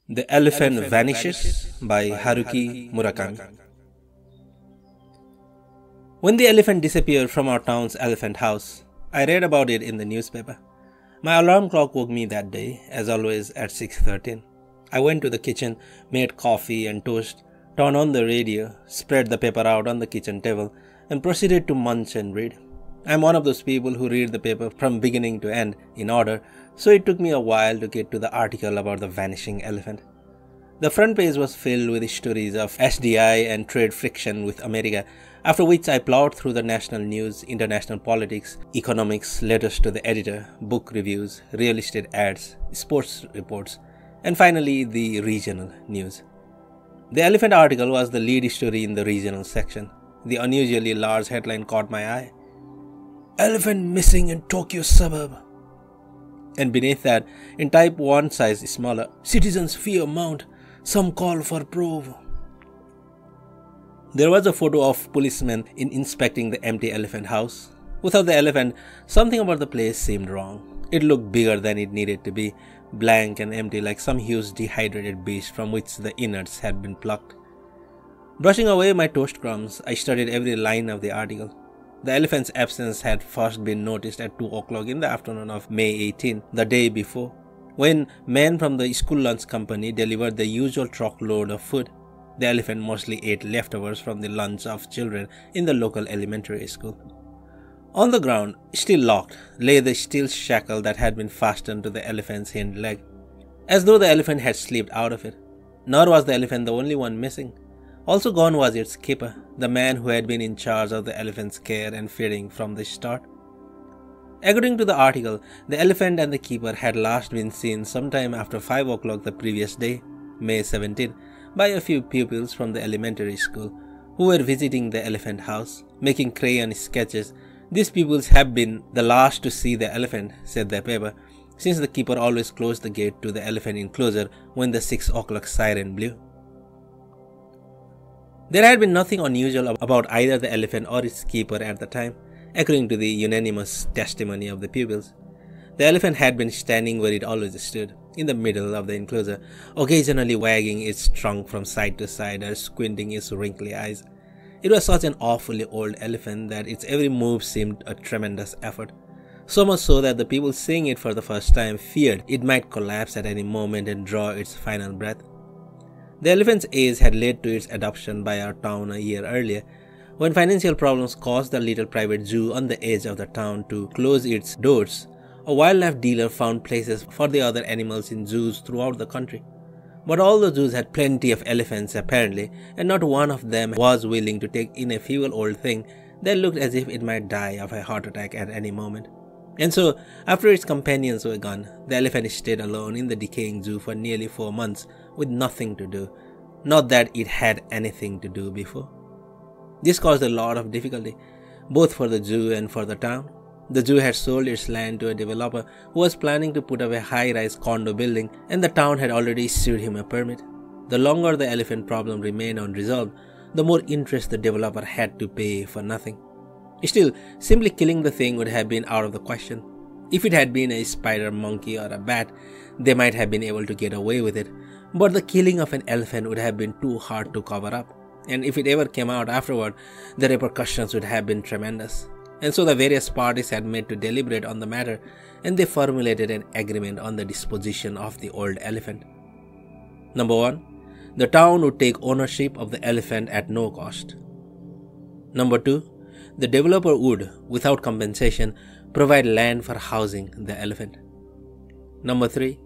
The Elephant Vanishes by Haruki Murakami. When the elephant disappeared from our town's elephant house, I read about it in the newspaper. My alarm clock woke me that day, as always, at 6:13. I went to the kitchen, made coffee and toast, turned on the radio, spread the paper out on the kitchen table, and proceeded to munch and read. I'm one of those people who read the paper from beginning to end in order, so it took me a while to get to the article about the vanishing elephant. The front page was filled with stories of SDI and trade friction with America, after which I plowed through the national news, international politics, economics, letters to the editor, book reviews, real estate ads, sports reports, and finally the regional news. The elephant article was the lead story in the regional section. The unusually large headline caught my eye. Elephant missing in Tokyo suburb. And beneath that, in type 1 size smaller, citizens fear mount, some call for probe. There was a photo of policemen inspecting the empty elephant house. Without the elephant, something about the place seemed wrong. It looked bigger than it needed to be, blank and empty like some huge dehydrated beast from which the innards had been plucked. Brushing away my toast crumbs, I studied every line of the article. The elephant's absence had first been noticed at 2 o'clock in the afternoon of May 18, the day before, when men from the school lunch company delivered the usual truckload of food. The elephant mostly ate leftovers from the lunch of children in the local elementary school. On the ground, still locked, lay the steel shackle that had been fastened to the elephant's hind leg, as though the elephant had slipped out of it. Nor was the elephant the only one missing. Also gone was its keeper, the man who had been in charge of the elephant's care and feeding from the start. According to the article, the elephant and the keeper had last been seen sometime after 5 o'clock the previous day, May 17, by a few pupils from the elementary school who were visiting the elephant house, making crayon sketches. These pupils have been the last to see the elephant, said the paper, since the keeper always closed the gate to the elephant enclosure when the 6 o'clock siren blew. There had been nothing unusual about either the elephant or its keeper at the time, according to the unanimous testimony of the pupils. The elephant had been standing where it always stood, in the middle of the enclosure, occasionally wagging its trunk from side to side or squinting its wrinkly eyes. It was such an awfully old elephant that its every move seemed a tremendous effort, so much so that the people seeing it for the first time feared it might collapse at any moment and draw its final breath. The elephant's age had led to its adoption by our town a year earlier, when financial problems caused the little private zoo on the edge of the town to close its doors. A wildlife dealer found places for the other animals in zoos throughout the country. But all the zoos had plenty of elephants apparently, and not one of them was willing to take in a feeble old thing that looked as if it might die of a heart attack at any moment. And so, after its companions were gone, the elephant stayed alone in the decaying zoo for nearly 4 months with nothing to do. Not that it had anything to do before. This caused a lot of difficulty, both for the zoo and for the town. The zoo had sold its land to a developer who was planning to put up a high-rise condo building, and the town had already issued him a permit. The longer the elephant problem remained unresolved, the more interest the developer had to pay for nothing. Still, simply killing the thing would have been out of the question. If it had been a spider, monkey, or a bat, they might have been able to get away with it, but the killing of an elephant would have been too hard to cover up, and if it ever came out afterward, the repercussions would have been tremendous. And so the various parties had met to deliberate on the matter, and they formulated an agreement on the disposition of the old elephant. Number 1. The town would take ownership of the elephant at no cost. Number 2. The developer would, without compensation, provide land for housing the elephant. Number 3.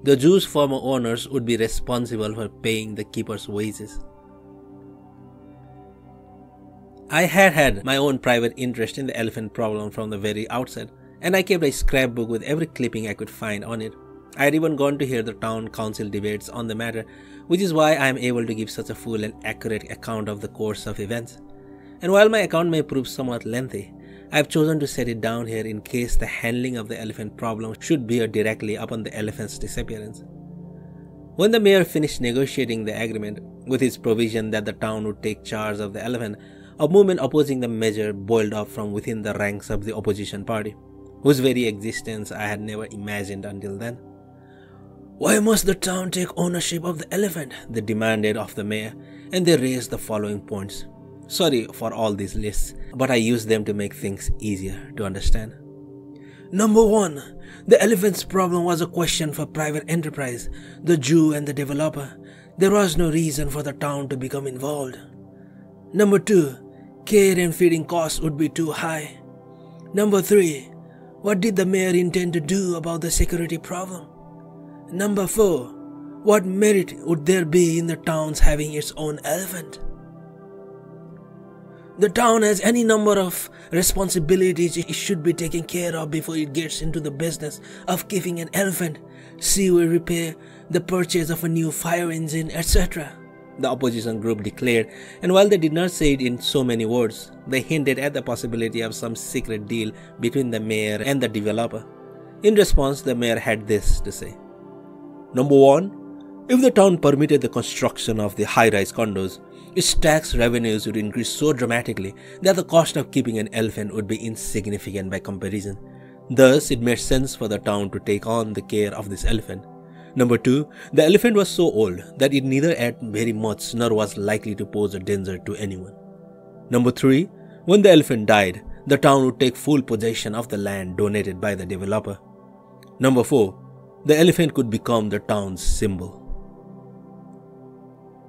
The zoo's former owners would be responsible for paying the keeper's wages. I had my own private interest in the elephant problem from the very outset, and I kept a scrapbook with every clipping I could find on it. I had even gone to hear the town council debates on the matter, which is why I am able to give such a full and accurate account of the course of events. And while my account may prove somewhat lengthy, I have chosen to set it down here in case the handling of the elephant problem should bear directly upon the elephant's disappearance. When the mayor finished negotiating the agreement, with its provision that the town would take charge of the elephant, a movement opposing the measure boiled up from within the ranks of the opposition party, whose very existence I had never imagined until then. "Why must the town take ownership of the elephant?" they demanded of the mayor, and they raised the following points. Sorry for all these lists, but I use them to make things easier to understand. Number 1. The elephant's problem was a question for private enterprise, the Jew and the developer. There was no reason for the town to become involved. Number 2. Care and feeding costs would be too high. Number 3. What did the mayor intend to do about the security problem? Number 4. What merit would there be in the town's having its own elephant? The town has any number of responsibilities it should be taken care of before it gets into the business of keeping an elephant, sewer repair, the purchase of a new fire engine, etc. The opposition group declared, and while they did not say it in so many words, they hinted at the possibility of some secret deal between the mayor and the developer. In response, the mayor had this to say. Number 1. If the town permitted the construction of the high-rise condos, its tax revenues would increase so dramatically that the cost of keeping an elephant would be insignificant by comparison. Thus, it made sense for the town to take on the care of this elephant. Number 2, the elephant was so old that it neither ate very much nor was likely to pose a danger to anyone. Number 3, when the elephant died, the town would take full possession of the land donated by the developer. Number 4, the elephant could become the town's symbol.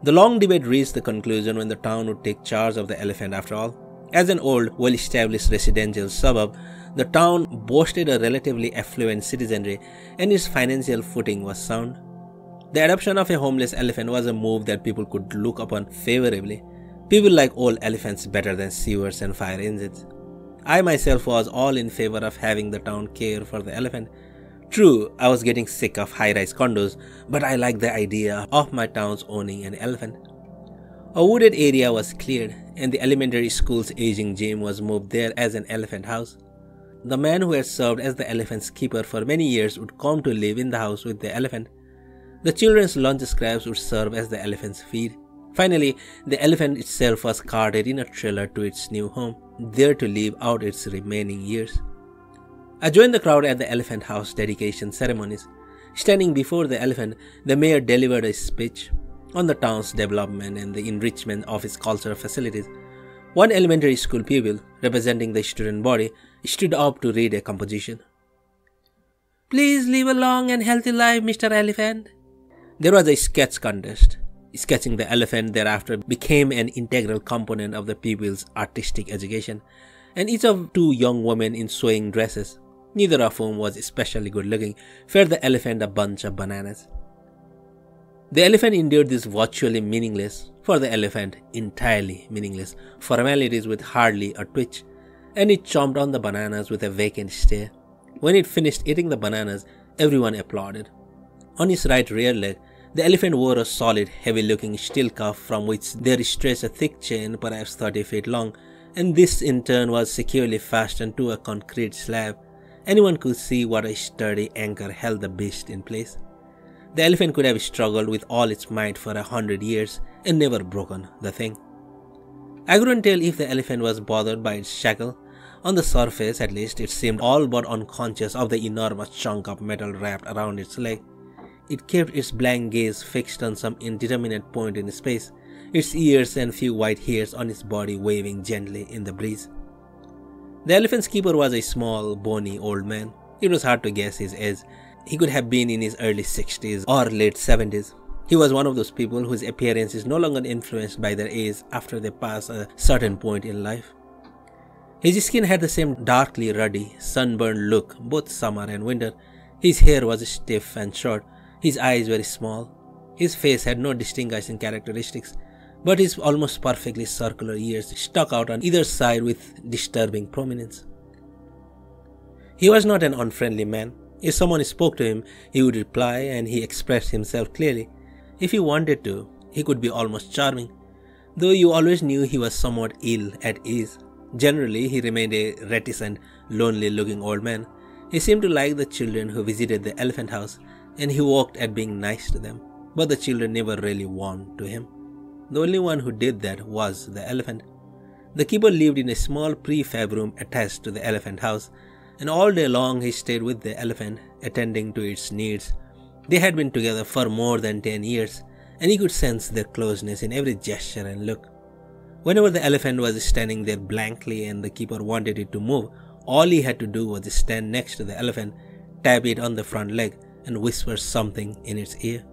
The long debate reached the conclusion when the town would take charge of the elephant after all. As an old, well-established residential suburb, the town boasted a relatively affluent citizenry and its financial footing was sound. The adoption of a homeless elephant was a move that people could look upon favorably. People like old elephants better than sewers and fire engines. I myself was all in favor of having the town care for the elephant. True, I was getting sick of high-rise condos, but I liked the idea of my town's owning an elephant. A wooded area was cleared, and the elementary school's aging gym was moved there as an elephant house. The man who had served as the elephant's keeper for many years would come to live in the house with the elephant. The children's lunch scraps would serve as the elephant's feed. Finally, the elephant itself was carted in a trailer to its new home, there to live out its remaining years. I joined the crowd at the elephant house dedication ceremonies. Standing before the elephant, the mayor delivered a speech on the town's development and the enrichment of its cultural facilities. One elementary school pupil, representing the student body, stood up to read a composition. "Please live a long and healthy life, Mr. Elephant." There was a sketch contest. Sketching the elephant thereafter became an integral component of the pupils' artistic education, and each of 2 young women in sewing dresses, neither of whom was especially good looking, fed the elephant a bunch of bananas. The elephant endured these virtually meaningless, for the elephant entirely meaningless, formalities with hardly a twitch, and it chomped on the bananas with a vacant stare. When it finished eating the bananas, everyone applauded. On his right rear leg, the elephant wore a solid, heavy-looking steel cuff from which there stretched a thick chain, perhaps 30 feet long, and this in turn was securely fastened to a concrete slab. Anyone could see what a sturdy anchor held the beast in place. The elephant could have struggled with all its might for 100 years and never broken the thing. I couldn't tell if the elephant was bothered by its shackle. On the surface, at least, it seemed all but unconscious of the enormous chunk of metal wrapped around its leg. It kept its blank gaze fixed on some indeterminate point in space, its ears and few white hairs on its body waving gently in the breeze. The elephant's keeper was a small, bony old man. It was hard to guess his age. He could have been in his early 60s or late 70s. He was one of those people whose appearance is no longer influenced by their age after they pass a certain point in life. His skin had the same darkly ruddy, sunburned look both summer and winter. His hair was stiff and short. His eyes were small. His face had no distinguishing characteristics, but his almost perfectly circular ears stuck out on either side with disturbing prominence. He was not an unfriendly man. If someone spoke to him, he would reply, and he expressed himself clearly. If he wanted to, he could be almost charming, though you always knew he was somewhat ill at ease. Generally, he remained a reticent, lonely-looking old man. He seemed to like the children who visited the elephant house, and he worked at being nice to them, but the children never really warmed to him. The only one who did that was the elephant. The keeper lived in a small prefab room attached to the elephant house, and all day long he stayed with the elephant, attending to its needs. They had been together for more than 10 years, and he could sense their closeness in every gesture and look. Whenever the elephant was standing there blankly and the keeper wanted it to move, all he had to do was stand next to the elephant, tap it on the front leg, and whisper something in its ear.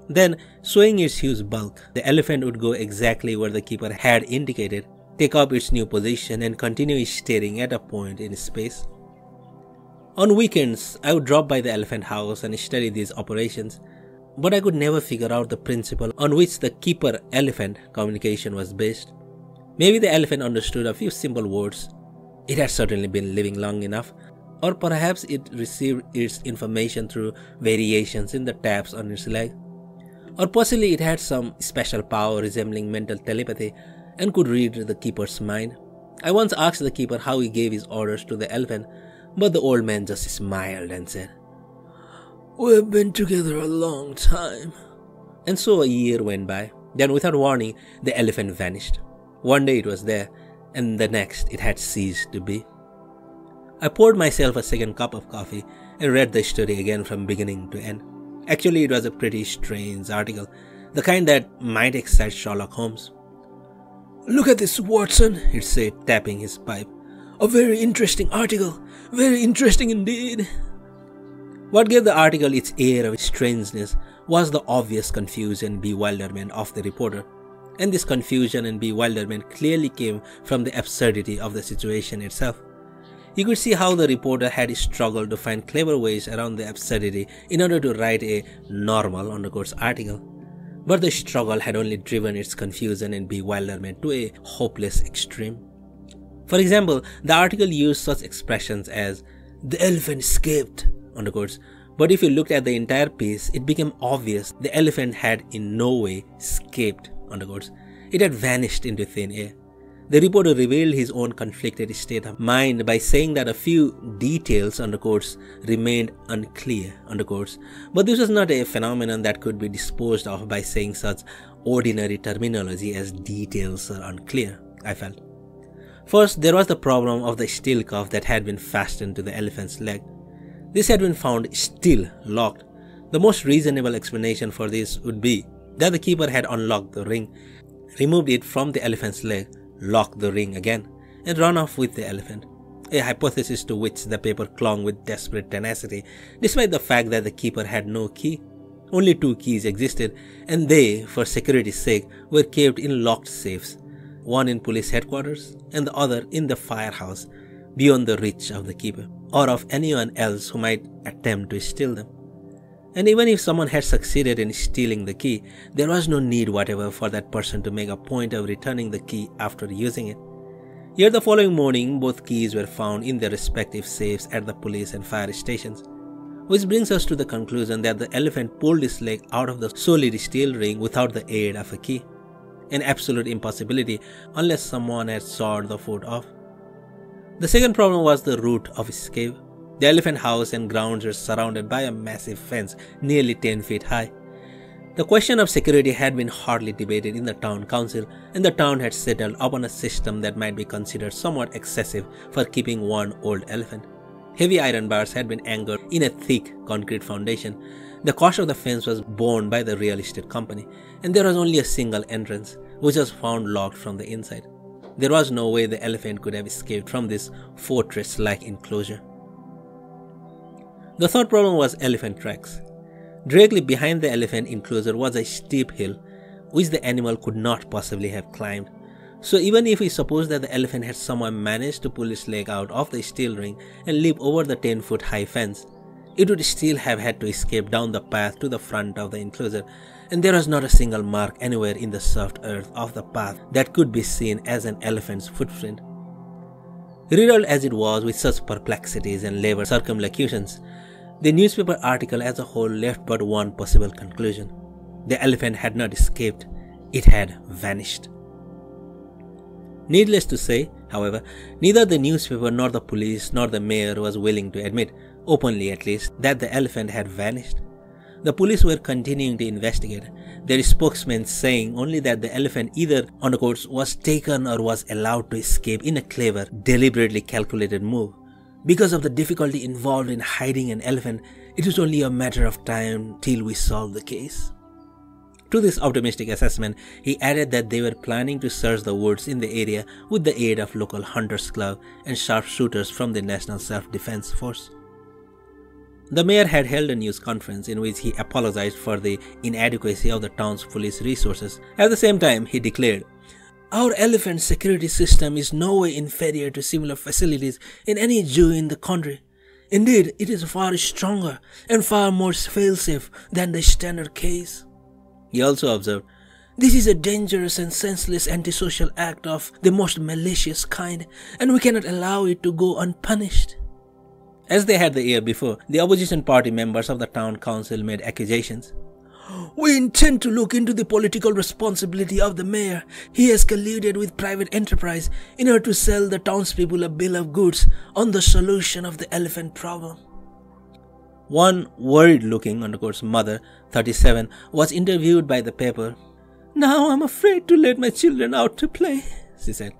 Then, swaying its huge bulk, the elephant would go exactly where the keeper had indicated, take up its new position, and continue staring at a point in space. On weekends, I would drop by the elephant house and study these operations, but I could never figure out the principle on which the keeper-elephant communication was based. Maybe the elephant understood a few simple words. It had certainly been living long enough, or perhaps it received its information through variations in the taps on its leg. Or possibly it had some special power resembling mental telepathy and could read the keeper's mind. I once asked the keeper how he gave his orders to the elephant, but the old man just smiled and said, "We've been together a long time." And so a year went by. Then without warning, the elephant vanished. One day it was there, and the next it had ceased to be. I poured myself a second cup of coffee and read the story again from beginning to end. Actually, it was a pretty strange article, the kind that might excite Sherlock Holmes. "Look at this, Watson," it said, tapping his pipe. "A very interesting article. Very interesting indeed." What gave the article its air of strangeness was the obvious confusion and bewilderment of the reporter. And this confusion and bewilderment clearly came from the absurdity of the situation itself. You could see how the reporter had struggled to find clever ways around the absurdity in order to write a normal article. But the struggle had only driven its confusion and bewilderment to a hopeless extreme. For example, the article used such expressions as, "The elephant escaped," but if you looked at the entire piece, it became obvious the elephant had in no way escaped, it had vanished into thin air. The reporter revealed his own conflicted state of mind by saying that a few details remained unclear, but this was not a phenomenon that could be disposed of by saying such ordinary terminology as details are unclear, I felt. First, there was the problem of the steel cuff that had been fastened to the elephant's leg. This had been found still locked. The most reasonable explanation for this would be that the keeper had unlocked the ring, removed it from the elephant's leg, locked the ring again, and run off with the elephant. A hypothesis to which the paper clung with desperate tenacity, despite the fact that the keeper had no key. Only 2 keys existed, and they, for security's sake, were kept in locked safes, one in police headquarters and the other in the firehouse, beyond the reach of the keeper, or of anyone else who might attempt to steal them. And even if someone had succeeded in stealing the key, there was no need whatever for that person to make a point of returning the key after using it. Yet the following morning, both keys were found in their respective safes at the police and fire stations. Which brings us to the conclusion that the elephant pulled his leg out of the solid steel ring without the aid of a key. An absolute impossibility unless someone had sawed the foot off. The second problem was the route of escape. The elephant house and grounds were surrounded by a massive fence nearly 10 feet high. The question of security had been hotly debated in the town council, and the town had settled upon a system that might be considered somewhat excessive for keeping one old elephant. Heavy iron bars had been anchored in a thick concrete foundation. The cost of the fence was borne by the real estate company, and there was only a single entrance, which was found locked from the inside. There was no way the elephant could have escaped from this fortress-like enclosure. The third problem was elephant tracks. Directly behind the elephant enclosure was a steep hill, which the animal could not possibly have climbed. So even if we suppose that the elephant had somehow managed to pull its leg out of the steel ring and leap over the 10-foot high fence, it would still have had to escape down the path to the front of the enclosure, and there was not a single mark anywhere in the soft earth of the path that could be seen as an elephant's footprint. Riddled as it was with such perplexities and labored circumlocutions, the newspaper article as a whole left but one possible conclusion. The elephant had not escaped, it had vanished. Needless to say, however, neither the newspaper nor the police nor the mayor was willing to admit, openly at least, that the elephant had vanished. The police were continuing to investigate, their spokesman saying only that the elephant either, was taken or was allowed to escape in a clever, deliberately calculated move. Because of the difficulty involved in hiding an elephant, It was only a matter of time till we solved the case. To this optimistic assessment, he added that they were planning to search the woods in the area with the aid of local hunters' club and sharpshooters from the National Self-Defense Force. The mayor had held a news conference in which he apologized for the inadequacy of the town's police resources. At the same time, he declared, "Our elephant security system is no way inferior to similar facilities in any zoo in the country. Indeed, it is far stronger and far more fail-safe than the standard case." He also observed, "This is a dangerous and senseless antisocial act of the most malicious kind, and we cannot allow it to go unpunished." As they had the year before, the opposition party members of the town council made accusations. "We intend to look into the political responsibility of the mayor. He has colluded with private enterprise in order to sell the townspeople a bill of goods on the solution of the elephant problem." One worried-looking mother, 37, was interviewed by the paper. "Now I'm afraid to let my children out to play," she said.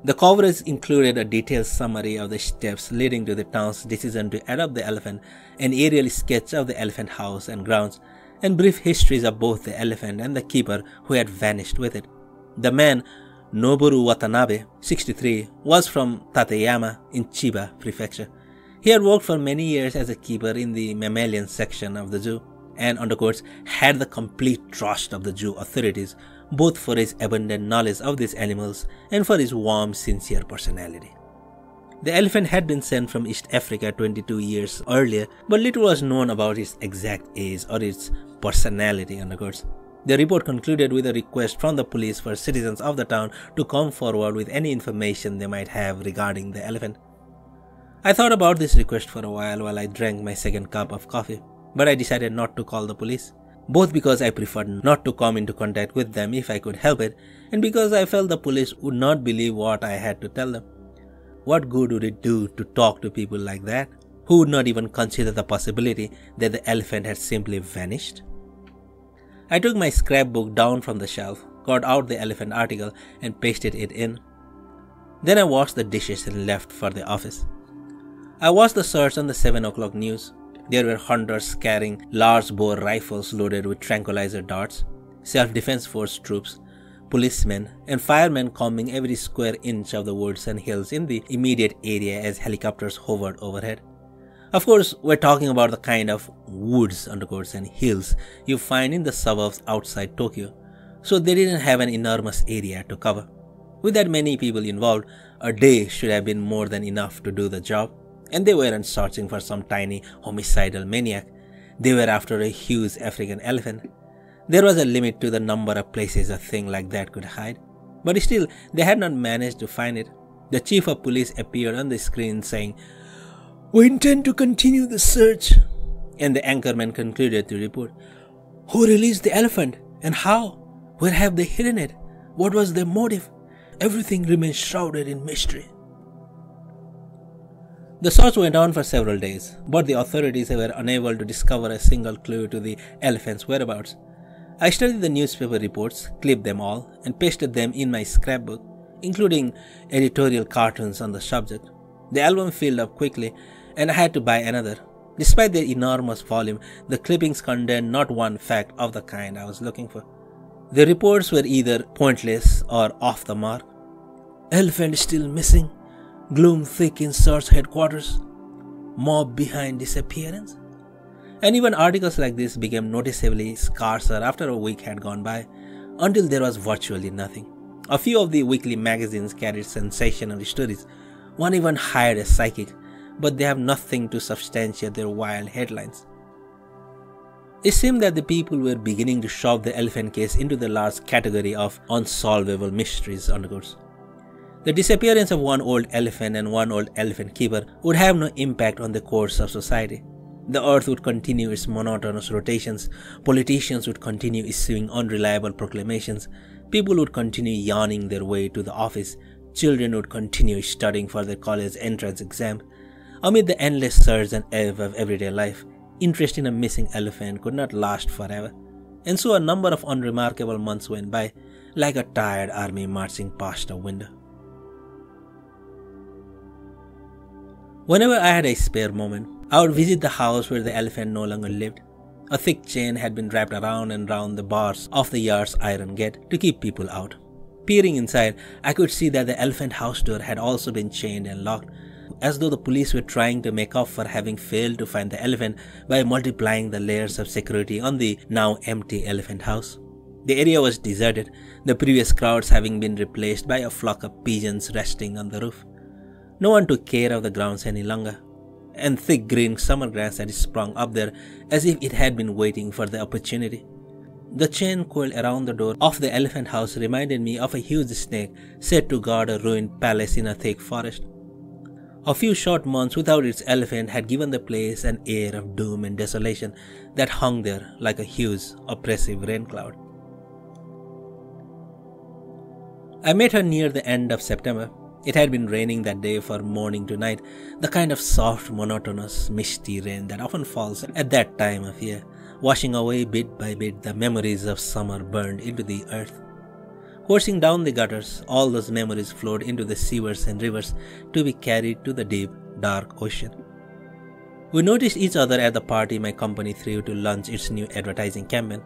The coverage included a detailed summary of the steps leading to the town's decision to adopt the elephant, an aerial sketch of the elephant house and grounds, and brief histories of both the elephant and the keeper who had vanished with it. The man, Noboru Watanabe, 63, was from Tateyama in Chiba Prefecture. He had worked for many years as a keeper in the mammalian section of the zoo, and had the complete trust of the zoo authorities, both for his abundant knowledge of these animals and for his warm, sincere personality. The elephant had been sent from East Africa 22 years earlier, but little was known about its exact age or its personality. The report concluded with a request from the police for citizens of the town to come forward with any information they might have regarding the elephant. I thought about this request for a while I drank my second cup of coffee, but I decided not to call the police, both because I preferred not to come into contact with them if I could help it, and because I felt the police would not believe what I had to tell them. What good would it do to talk to people like that, who would not even consider the possibility that the elephant had simply vanished? I took my scrapbook down from the shelf, got out the elephant article, and pasted it in. Then I washed the dishes and left for the office. I watched the search on the 7 o'clock news. There were hunters carrying large bore rifles loaded with tranquilizer darts, self-defense force troops, policemen, and firemen combing every square inch of the woods and hills in the immediate area as helicopters hovered overhead. Of course, we're talking about the kind of woods, and hills you find in the suburbs outside Tokyo, so they didn't have an enormous area to cover. With that many people involved, a day should have been more than enough to do the job. And they weren't searching for some tiny homicidal maniac. They were after a huge African elephant. There was a limit to the number of places a thing like that could hide. But still, they had not managed to find it. The chief of police appeared on the screen saying, "We intend to continue the search." And the anchorman concluded the report. "Who released the elephant? And how? Where have they hidden it? What was their motive? Everything remains shrouded in mystery." The search went on for several days, but the authorities were unable to discover a single clue to the elephant's whereabouts. I studied the newspaper reports, clipped them all, and pasted them in my scrapbook, including editorial cartoons on the subject. The album filled up quickly, and I had to buy another. Despite their enormous volume, the clippings contained not one fact of the kind I was looking for. The reports were either pointless or off the mark. "Elephant still missing. Gloom thick in search headquarters. Mob behind disappearance." And even articles like this became noticeably scarcer after a week had gone by, until there was virtually nothing. A few of the weekly magazines carried sensational stories. One even hired a psychic, but they have nothing to substantiate their wild headlines. It seemed that the people were beginning to shove the elephant case into the large category of unsolvable mysteries. The disappearance of one old elephant and one old elephant keeper would have no impact on the course of society. The earth would continue its monotonous rotations, politicians would continue issuing unreliable proclamations, people would continue yawning their way to the office, children would continue studying for their college entrance exam. Amid the endless surge and ebb of everyday life, interest in a missing elephant could not last forever. And so a number of unremarkable months went by, like a tired army marching past a window. Whenever I had a spare moment, I would visit the house where the elephant no longer lived. A thick chain had been wrapped around and round the bars of the yard's iron gate to keep people out. Peering inside, I could see that the elephant house door had also been chained and locked, as though the police were trying to make up for having failed to find the elephant by multiplying the layers of security on the now empty elephant house. The area was deserted, the previous crowds having been replaced by a flock of pigeons resting on the roof. No one took care of the grounds any longer, and thick green summer grass had sprung up there as if it had been waiting for the opportunity. The chain coiled around the door of the elephant house reminded me of a huge snake set to guard a ruined palace in a thick forest. A few short months without its elephant had given the place an air of doom and desolation that hung there like a huge, oppressive rain cloud. I met her near the end of September. It had been raining that day from morning to night, the kind of soft, monotonous, misty rain that often falls at that time of year, washing away bit by bit the memories of summer burned into the earth. Coursing down the gutters, all those memories flowed into the sewers and rivers to be carried to the deep, dark ocean. We noticed each other at the party my company threw to launch its new advertising campaign.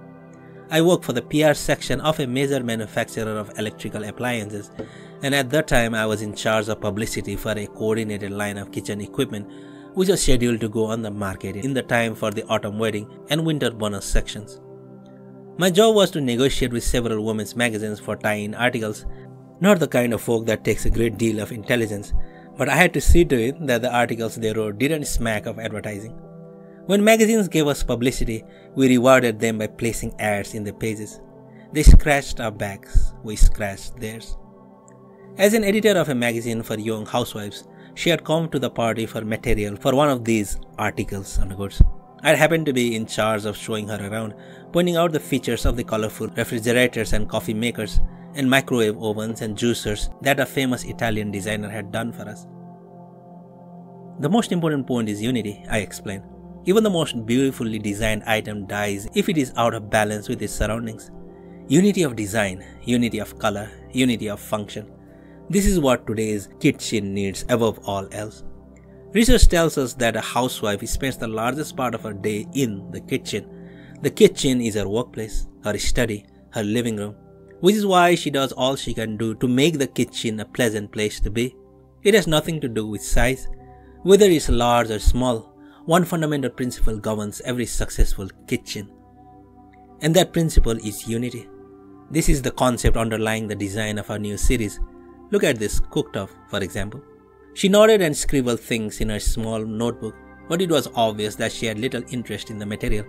I worked for the PR section of a major manufacturer of electrical appliances, and at that time I was in charge of publicity for a coordinated line of kitchen equipment which was scheduled to go on the market in the time for the autumn wedding and winter bonus sections. My job was to negotiate with several women's magazines for tie-in articles, not the kind of folk that takes a great deal of intelligence, but I had to see to it that the articles they wrote didn't smack of advertising. When magazines gave us publicity, we rewarded them by placing ads in the pages. They scratched our backs, we scratched theirs. As an editor of a magazine for young housewives, she had come to the party for material for one of these articles on the goods. I happened to be in charge of showing her around, pointing out the features of the colorful refrigerators and coffee makers and microwave ovens and juicers that a famous Italian designer had done for us. The most important point is unity, I explained. Even the most beautifully designed item dies if it is out of balance with its surroundings. Unity of design, unity of color, unity of function. This is what today's kitchen needs above all else. Research tells us that a housewife spends the largest part of her day in the kitchen. The kitchen is her workplace, her study, her living room, which is why she does all she can do to make the kitchen a pleasant place to be. It has nothing to do with size. Whether it's large or small, one fundamental principle governs every successful kitchen. And that principle is unity. This is the concept underlying the design of our new series. Look at this cooktop, for example. She nodded and scribbled things in her small notebook, but it was obvious that she had little interest in the material,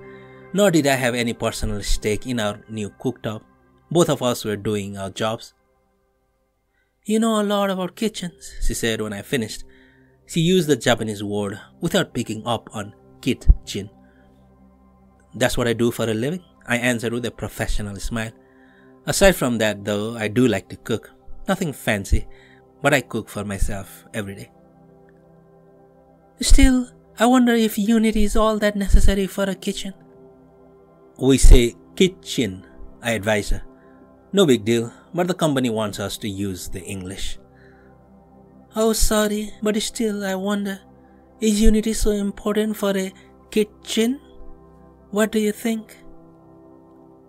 nor did I have any personal stake in our new cooktop. Both of us were doing our jobs. "You know a lot about kitchens," she said when I finished. She used the Japanese word without picking up on kitchen. "That's what I do for a living," I answered with a professional smile. "Aside from that, though, I do like to cook. Nothing fancy, but I cook for myself every day." "Still, I wonder if unity is all that necessary for a kitchen." "We say kitchen," I advised her. "No big deal, but the company wants us to use the English." "Oh, sorry, but still I wonder, is unity so important for a kitchen? What do you think?"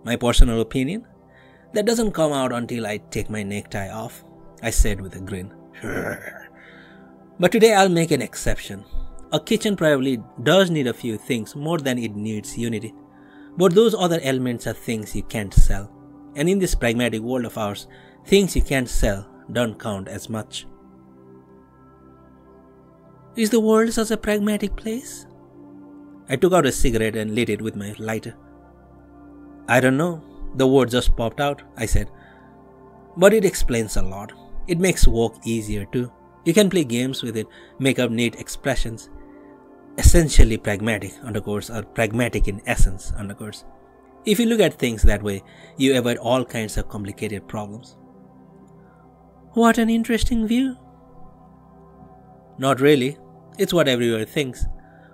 "My personal opinion? That doesn't come out until I take my necktie off," I said with a grin. "But today I'll make an exception. A kitchen probably does need a few things more than it needs unity. But those other elements are things you can't sell. And in this pragmatic world of ours, things you can't sell don't count as much." "Is the world such a pragmatic place?" I took out a cigarette and lit it with my lighter. "I don't know. The word just popped out," I said. "But it explains a lot. It makes work easier too. You can play games with it, make up neat expressions. Essentially pragmatic, undercourse, or pragmatic in essence, undercourse. If you look at things that way, you avoid all kinds of complicated problems." "What an interesting view." "Not really. It's what everyone thinks.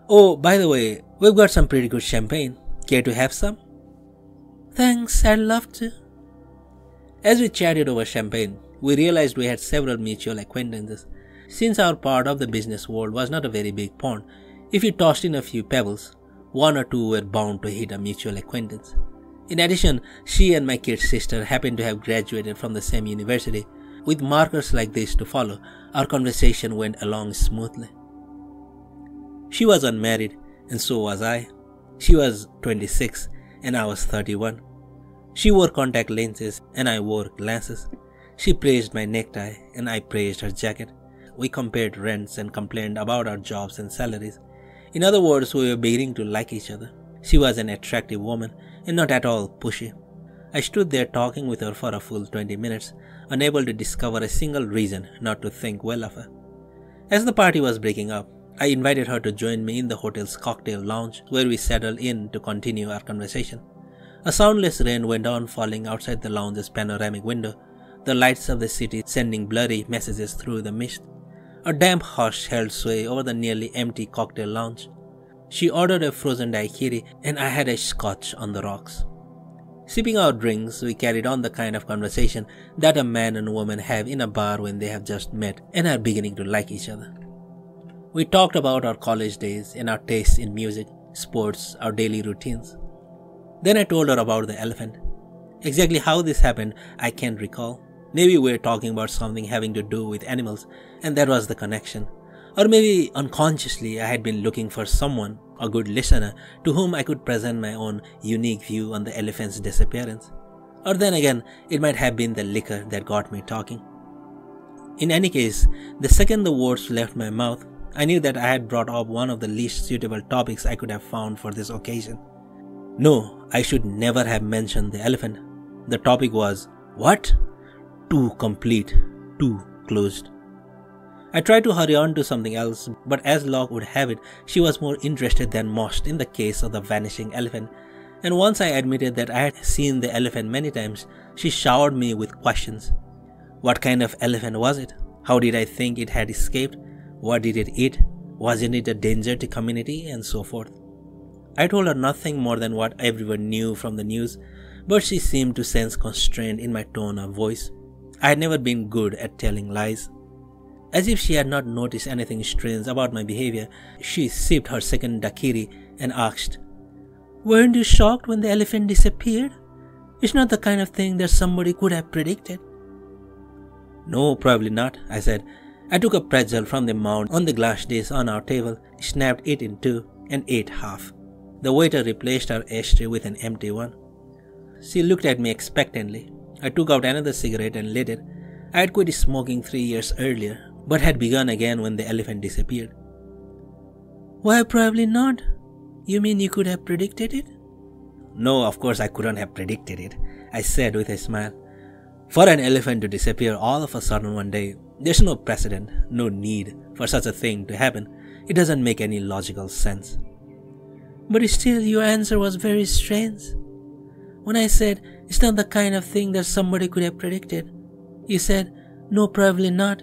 Oh, by the way, we've got some pretty good champagne. Care to have some?" "Thanks, I'd love to." As we chatted over champagne, we realized we had several mutual acquaintances. Since our part of the business world was not a very big pond, If you tossed in a few pebbles, one or two were bound to hit a mutual acquaintance. In addition, she and my kid sister happened to have graduated from the same university. With markers like this to follow, our conversation went along smoothly. She was unmarried, and so was I. She was 26, and I was 31. She wore contact lenses, and I wore glasses. She praised my necktie, and I praised her jacket. We compared rents and complained about our jobs and salaries. In other words, we were beginning to like each other. She was an attractive woman, and not at all pushy. I stood there talking with her for a full 20 minutes, unable to discover a single reason not to think well of her. As the party was breaking up, I invited her to join me in the hotel's cocktail lounge, where we settled in to continue our conversation. A soundless rain went on falling outside the lounge's panoramic window, the lights of the city sending blurry messages through the mist. A damp hush held sway over the nearly empty cocktail lounge. She ordered a frozen daiquiri, and I had a scotch on the rocks. Sipping our drinks, we carried on the kind of conversation that a man and woman have in a bar when they have just met and are beginning to like each other. We talked about our college days and our tastes in music, sports, our daily routines. Then I told her about the elephant. Exactly how this happened, I can't recall. Maybe we were talking about something having to do with animals, and that was the connection. Or maybe unconsciously I had been looking for someone, a good listener, to whom I could present my own unique view on the elephant's disappearance. Or then again, it might have been the liquor that got me talking. In any case, the second the words left my mouth, I knew that I had brought up one of the least suitable topics I could have found for this occasion. No, I should never have mentioned the elephant. The topic was, what? Too complete, too closed. I tried to hurry on to something else, but as luck would have it, she was more interested than most in the case of the vanishing elephant, and once I admitted that I had seen the elephant many times, she showered me with questions. What kind of elephant was it? How did I think it had escaped? What did it eat? Wasn't it a danger to community? And so forth. I told her nothing more than what everyone knew from the news, but she seemed to sense constraint in my tone of voice. I had never been good at telling lies. As if she had not noticed anything strange about my behavior, she sipped her second daiquiri and asked, "Weren't you shocked when the elephant disappeared? It's not the kind of thing that somebody could have predicted." "No, probably not," I said. I took a pretzel from the mound on the glass dish on our table, snapped it in two, and ate half. The waiter replaced our ashtray with an empty one. She looked at me expectantly. I took out another cigarette and lit it. I had quit smoking 3 years earlier, but had begun again when the elephant disappeared. "Why, probably not? You mean you could have predicted it?" "No, of course I couldn't have predicted it," I said with a smile. "For an elephant to disappear all of a sudden one day, there's no precedent, no need for such a thing to happen. It doesn't make any logical sense." "But still, your answer was very strange. When I said, it's not the kind of thing that somebody could have predicted, you said, no, probably not.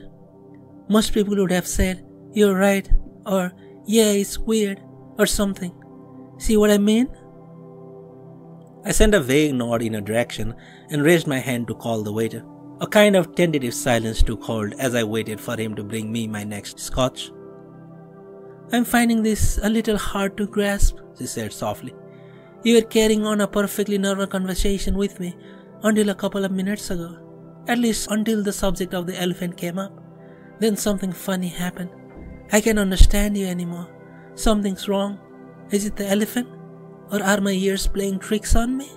Most people would have said, you're right, or yeah, it's weird, or something. See what I mean?" I sent a vague nod in a direction and raised my hand to call the waiter. A kind of tentative silence took hold as I waited for him to bring me my next scotch. "I'm finding this a little hard to grasp," she said softly. "You were carrying on a perfectly normal conversation with me until a couple of minutes ago. At least until the subject of the elephant came up. Then something funny happened. I can't understand you anymore. Something's wrong. Is it the elephant? Or are my ears playing tricks on me?"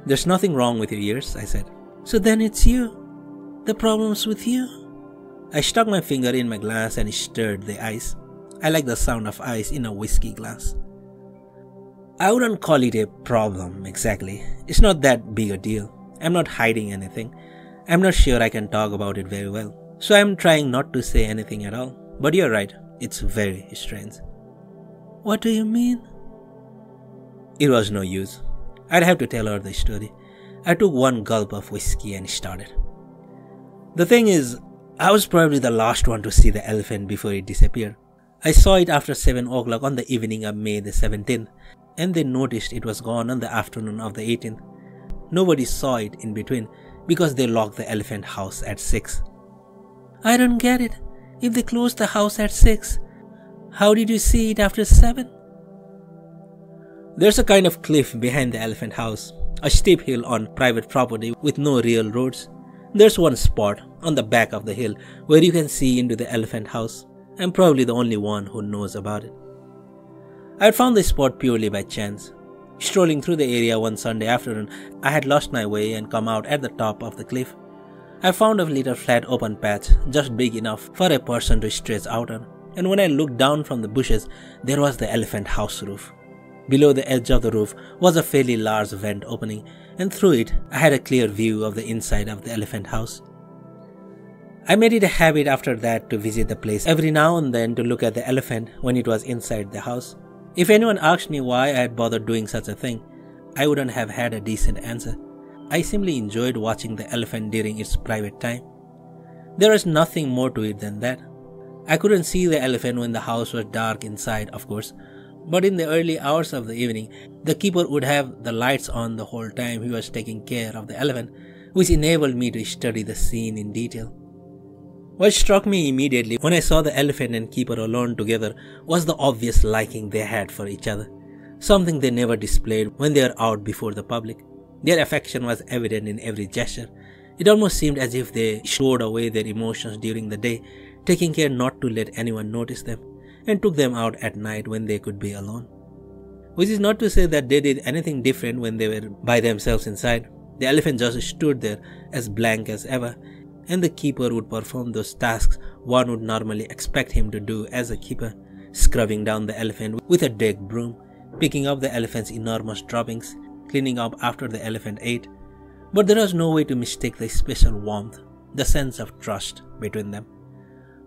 "There's nothing wrong with your ears," I said. "So then it's you. The problem's with you." I stuck my finger in my glass and stirred the ice. I like the sound of ice in a whiskey glass. "I wouldn't call it a problem exactly. It's not that big a deal. I'm not hiding anything. I'm not sure I can talk about it very well. So I'm trying not to say anything at all. But you're right, it's very strange." "What do you mean?" It was no use. I'd have to tell her the story. I took one gulp of whiskey and started. "The thing is, I was probably the last one to see the elephant before it disappeared. I saw it after 7 o'clock on the evening of May the 17th, and they noticed it was gone on the afternoon of the 18th. Nobody saw it in between because they locked the elephant house at 6. "I don't get it. If they closed the house at 6, How did you see it after 7? There's a kind of cliff behind the elephant house, a steep hill on private property with no real roads. There's one spot on the back of the hill where you can see into the elephant house. I'm probably the only one who knows about it. I had found this spot purely by chance. Strolling through the area one Sunday afternoon, I had lost my way and come out at the top of the cliff. I found a little flat open patch, just big enough for a person to stretch out on, and when I looked down from the bushes, there was the elephant house roof. Below the edge of the roof was a fairly large vent opening, and through it I had a clear view of the inside of the elephant house. I made it a habit after that to visit the place every now and then to look at the elephant when it was inside the house. If anyone asked me why I had bothered doing such a thing, I wouldn't have had a decent answer. I simply enjoyed watching the elephant during its private time. There was nothing more to it than that. I couldn't see the elephant when the house was dark inside, of course, but in the early hours of the evening, the keeper would have the lights on the whole time he was taking care of the elephant, which enabled me to study the scene in detail. What struck me immediately when I saw the elephant and keeper alone together was the obvious liking they had for each other, something they never displayed when they were out before the public. Their affection was evident in every gesture. It almost seemed as if they stored away their emotions during the day, taking care not to let anyone notice them, and took them out at night when they could be alone. Which is not to say that they did anything different when they were by themselves inside. The elephant just stood there as blank as ever, and the keeper would perform those tasks one would normally expect him to do as a keeper, scrubbing down the elephant with a deck broom, picking up the elephant's enormous droppings, cleaning up after the elephant ate. But there was no way to mistake the special warmth, the sense of trust between them.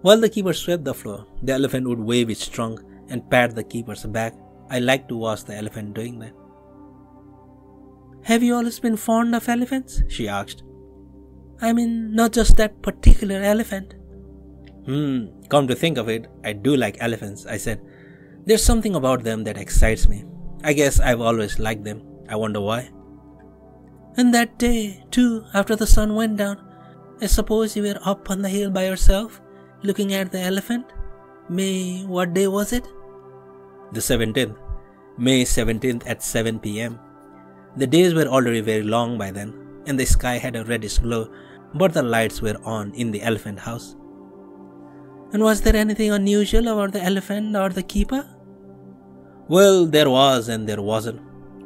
While the keeper swept the floor, the elephant would wave its trunk and pat the keeper's back. I liked to watch the elephant doing that. Have you always been fond of elephants? She asked. I mean, not just that particular elephant. Come to think of it, I do like elephants, I said. There's something about them that excites me. I guess I've always liked them. I wonder why. And that day, too, after the sun went down, I suppose you were up on the hill by yourself, looking at the elephant? What day was it? The 17th. May 17th at 7 p.m. The days were already very long by then, and the sky had a reddish glow, but the lights were on in the elephant house. And was there anything unusual about the elephant or the keeper? Well, there was and there wasn't.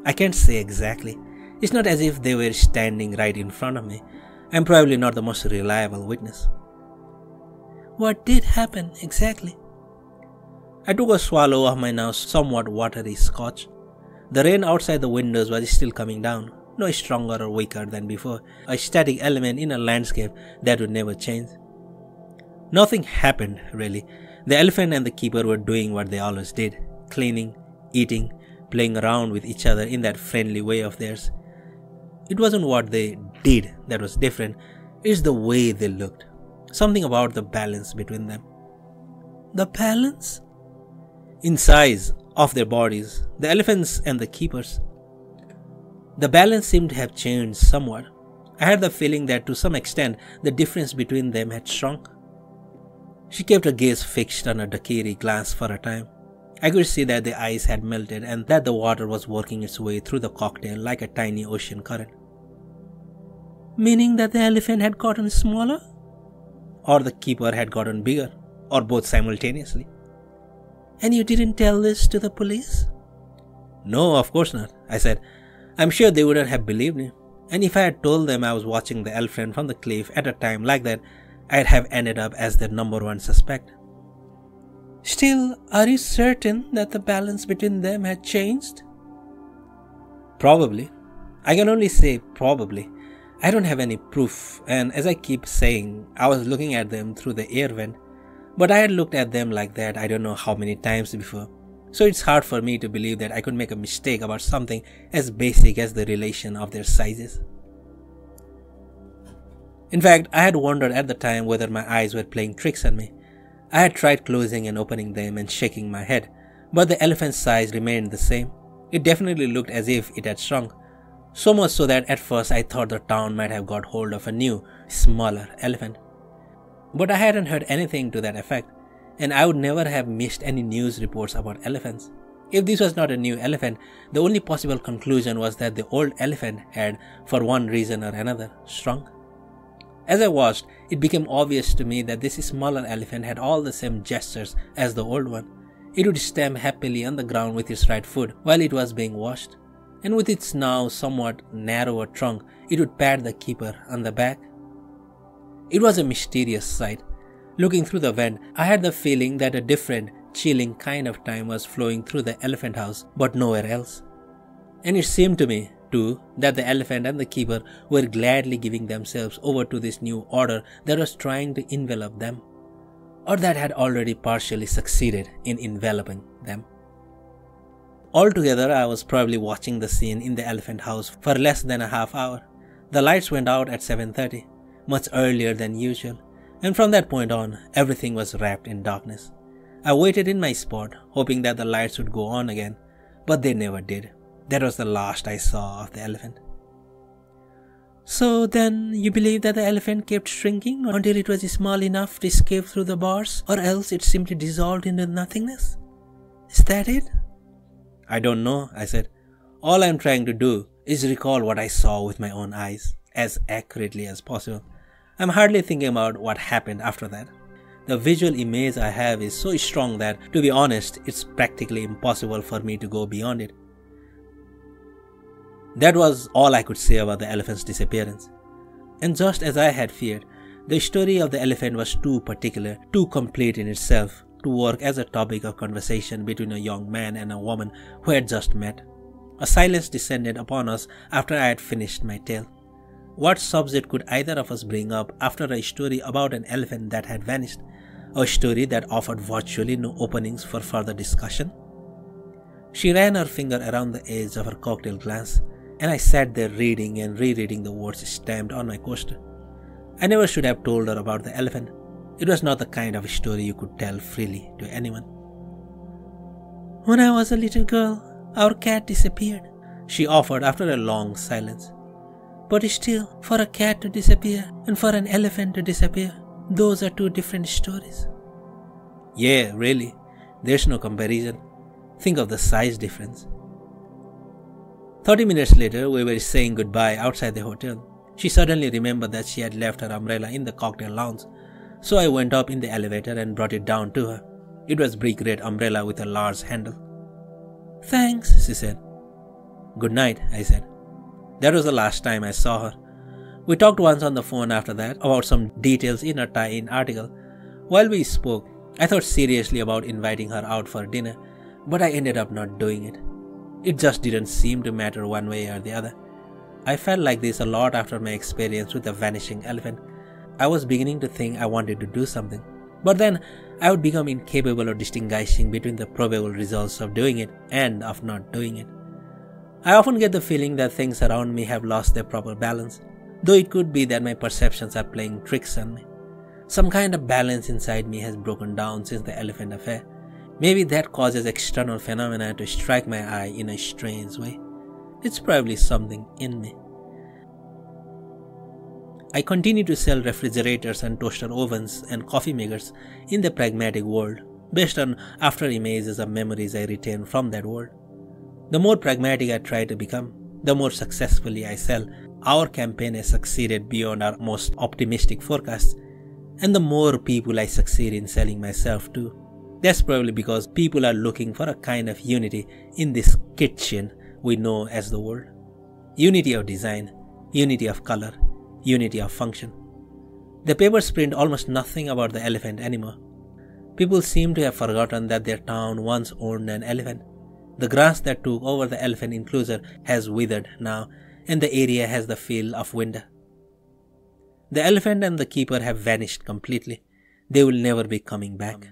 I can't say exactly. It's not as if they were standing right in front of me. I'm probably not the most reliable witness. What did happen exactly? I took a swallow of my now somewhat watery scotch. The rain outside the windows was still coming down, no stronger or weaker than before, a static element in a landscape that would never change. Nothing happened, really. The elephant and the keeper were doing what they always did, cleaning, eating, playing around with each other in that friendly way of theirs. It wasn't what they did that was different, it's the way they looked. Something about the balance between them. The balance? In size of their bodies, the elephants and the keepers. The balance seemed to have changed somewhat. I had the feeling that to some extent the difference between them had shrunk. She kept her gaze fixed on a daiquiri glass for a time. I could see that the ice had melted and that the water was working its way through the cocktail like a tiny ocean current. Meaning that the elephant had gotten smaller? Or the keeper had gotten bigger, or both simultaneously. And you didn't tell this to the police? No, of course not, I said. I'm sure they wouldn't have believed me. And if I had told them I was watching the elephant from the cliff at a time like that, I'd have ended up as their number one suspect. Still, are you certain that the balance between them had changed? Probably. I can only say probably. I don't have any proof, and as I keep saying, I was looking at them through the air vent, but I had looked at them like that I don't know how many times before, so it's hard for me to believe that I could make a mistake about something as basic as the relation of their sizes. In fact, I had wondered at the time whether my eyes were playing tricks on me. I had tried closing and opening them and shaking my head, but the elephant's size remained the same. It definitely looked as if it had shrunk. So much so that at first I thought the town might have got hold of a new, smaller elephant. But I hadn't heard anything to that effect. and I would never have missed any news reports about elephants. If this was not a new elephant, the only possible conclusion was that the old elephant had, for one reason or another, shrunk. As I watched, it became obvious to me that this smaller elephant had all the same gestures as the old one. It would stamp happily on the ground with its right foot while it was being washed, and with its now somewhat narrower trunk, it would pat the keeper on the back. It was a mysterious sight. Looking through the vent, I had the feeling that a different, chilling kind of time was flowing through the elephant house, but nowhere else. And it seemed to me, too, that the elephant and the keeper were gladly giving themselves over to this new order that was trying to envelop them, or that had already partially succeeded in enveloping them. Altogether, I was probably watching the scene in the elephant house for less than a half hour. The lights went out at 7:30, much earlier than usual, and from that point on, everything was wrapped in darkness. I waited in my spot, hoping that the lights would go on again, but they never did. That was the last I saw of the elephant. So then you believe that the elephant kept shrinking until it was small enough to escape through the bars, or else it simply dissolved into nothingness? Is that it? I don't know, I said. All I'm trying to do is recall what I saw with my own eyes, as accurately as possible. I'm hardly thinking about what happened after that. The visual image I have is so strong that, to be honest, it's practically impossible for me to go beyond it. That was all I could say about the elephant's disappearance. And just as I had feared, the story of the elephant was too particular, too complete in itself, to work as a topic of conversation between a young man and a woman who had just met. A silence descended upon us after I had finished my tale. What subject could either of us bring up after a story about an elephant that had vanished? A story that offered virtually no openings for further discussion? She ran her finger around the edge of her cocktail glass, and I sat there reading and rereading the words stamped on my coaster. I never should have told her about the elephant. It was not the kind of story you could tell freely to anyone. When I was a little girl, our cat disappeared, she offered after a long silence. But still, for a cat to disappear and for an elephant to disappear, those are two different stories. Yeah, really. There's no comparison. Think of the size difference. 30 minutes later, we were saying goodbye outside the hotel. She suddenly remembered that she had left her umbrella in the cocktail lounge. So I went up in the elevator and brought it down to her. It was a brick red umbrella with a large handle. Thanks, she said. Good night, I said. That was the last time I saw her. We talked once on the phone after that about some details in a tie-in article. While we spoke, I thought seriously about inviting her out for dinner, but I ended up not doing it. It just didn't seem to matter one way or the other. I felt like this a lot after my experience with the vanishing elephant. I was beginning to think I wanted to do something, but then I would become incapable of distinguishing between the probable results of doing it and of not doing it. I often get the feeling that things around me have lost their proper balance, though it could be that my perceptions are playing tricks on me. Some kind of balance inside me has broken down since the elephant affair. Maybe that causes external phenomena to strike my eye in a strange way. It's probably something in me. I continue to sell refrigerators and toaster ovens and coffee makers in the pragmatic world, based on after images of memories I retain from that world. The more pragmatic I try to become, the more successfully I sell. Our campaign has succeeded beyond our most optimistic forecasts, and the more people I succeed in selling myself to. That's probably because people are looking for a kind of unity in this kitchen we know as the world. Unity of design, unity of color, unity of function. The papers print almost nothing about the elephant anymore. People seem to have forgotten that their town once owned an elephant. The grass that took over the elephant enclosure has withered now, and the area has the feel of winter. The elephant and the keeper have vanished completely. They will never be coming back.